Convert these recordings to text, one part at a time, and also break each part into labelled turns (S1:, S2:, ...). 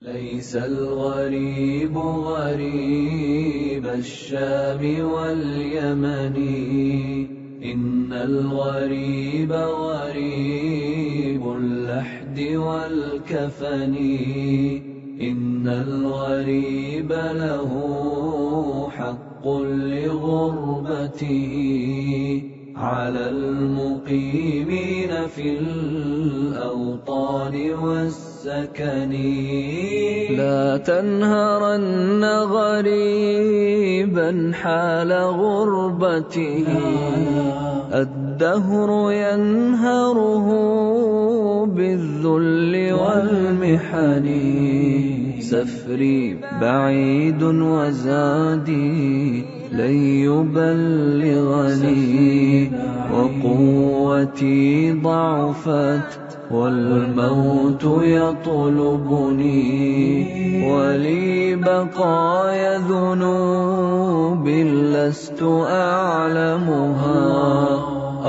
S1: ليس الغريب غريب الشام واليمن، إن الغريب غريب اللحد والكفن. إن الغريب له حق لغربته على المقيمين في الأوطان والسكن. لا تنهرن غريبا حال غربته، الدهر ينهره بالذل والمحن. سفري بعيد وزادي لن يبلغني، وقوتي ضعفت والموت يطلبني، ولي بقايا ذنوب لست أعلمها،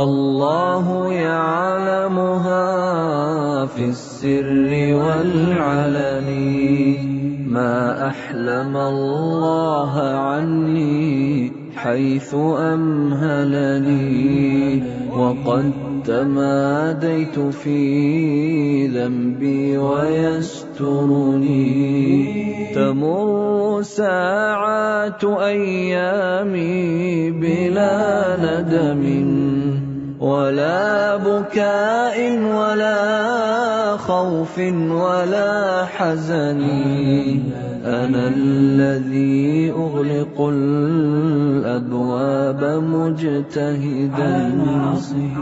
S1: الله يعلمها في السر والعلن. ما أحلم الله عني حيث أمهلني، وقد تماديت في ذنبي ويسترني. تمر ساعات أيامي بلا ندم ولا بكاء ولا خوف ولا حزن. أنا الذي أغلق الأبواب مجتهدا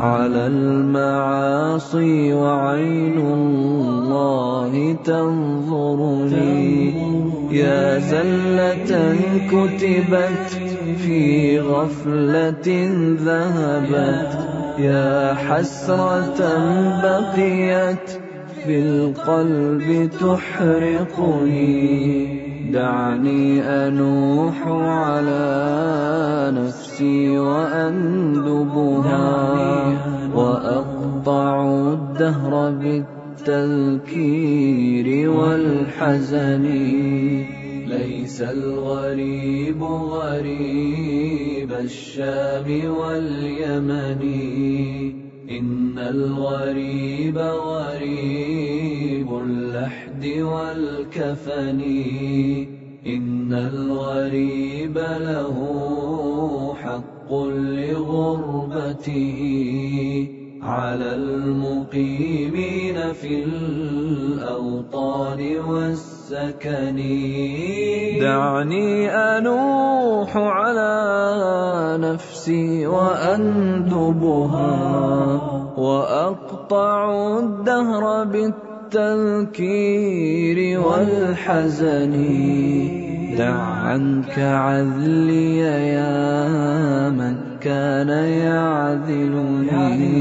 S1: على المعاصي، وعين الله تنظرني. يا زلة كتبت في غفلة ذهبت، يا حسرة بقيت في القلب تحرقني. دعني أنوح على نفسي وأندبها، وأقطع الدهر بالتذكير والحزن. ليس الغريب غريب الشام واليمن، إن الغريب غريب اللحد والكفن. إن الغريب له حق لغربته على المقيمين في الأوطان والسكن. دعني أنوح على نفسي وأندبها، وأقطع الدهر بالتذكير والحزن. دع عنك عذلي يا من كان يعذلني،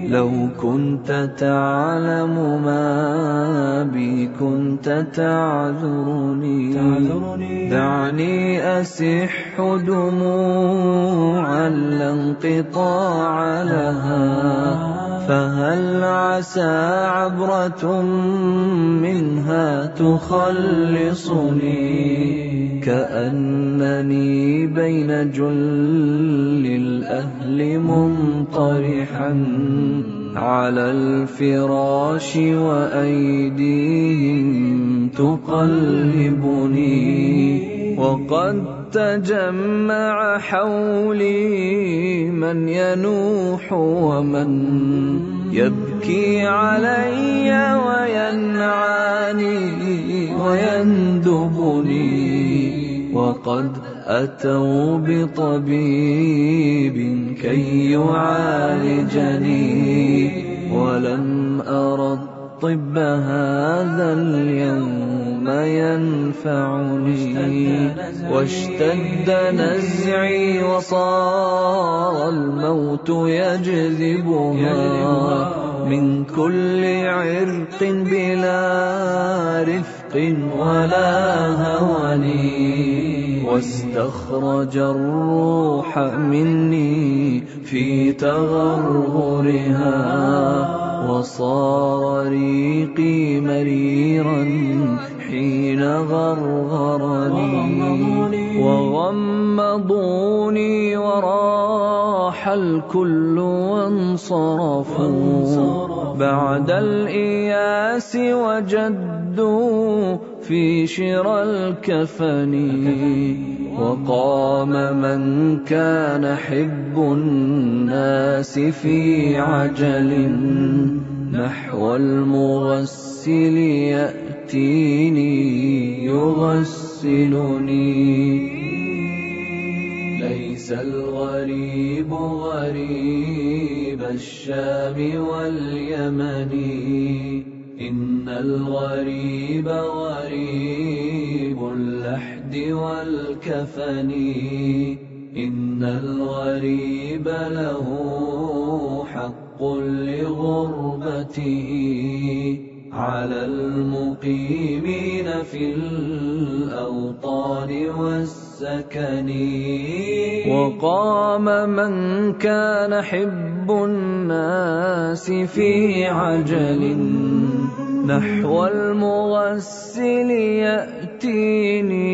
S1: لو كنت تعلم ما بي كنت تعذرني. دعني أسح دموعا لا انقطاع لها، فهل عسى عبرة منها تخلصني. كأنني بين جل الأهل منطرحا على الفراش، وأيديهم تقلبني. وقد تجمع حولي من ينوح ومن يبكي علي وينعاني ويندبني. وقد أتوا بطبيب كي يعالجني، ولم أرى الطب هذا اليوم ينفعني. واشتد نزعي وصار الموت يجذبها من كل عرق بلا رفق ولا هون. واستخرج الروح مني في تغرغرها، وصار ريقي مريرا حين غرغرني وغمضوني وراح الكل وانصرفوا بعد الإياس وجدوا في شرى الكفن وقام من كان حب الناس في عجل نحو المغسل يأتيني يغسلني ليس الغريب غريب الشام واليمن إن الغريب غريب اللحد والكفن إن الغريب له حق لغربته على المقيمين في الأوطان والسكن وقام من كان حب الناس في عجل نحو المغسل يأتيني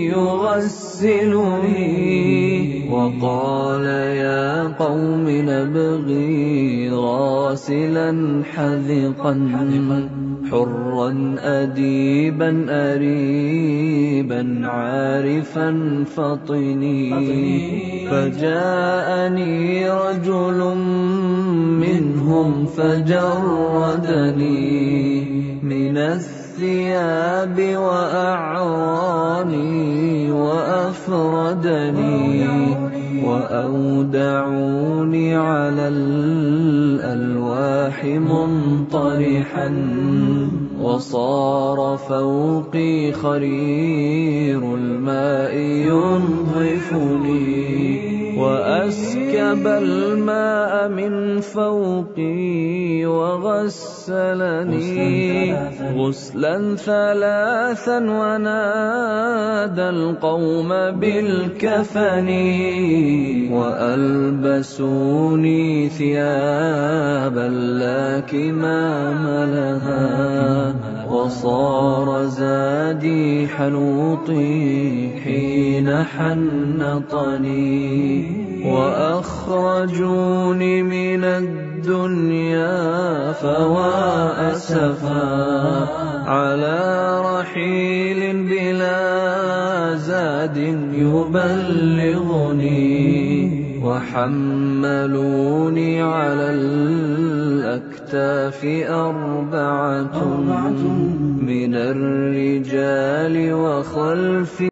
S1: يغسلني وقال يا قوم نبغي غاسلا حذقا حرا أديبا أريبا عارفا فطني فجاءني رجل منهم فجردني من الثياب وأعراني وأفردني وأودعوني على الألواح منطرحا وصار فوقي خرير الماء ينظفني وأسكب الماء من فوقي وغسلني غسلا ثلاثا ونادى القوم بالكفن وألبسوني ثيابا لا كمام لها وصار زادي حنوطي حين حنطني وأخرجوني من الدنيا فوا أسفا على رحيل بلا زاد يبلغني وحملوني على الأكتاف أربعة من الرجال وخلفي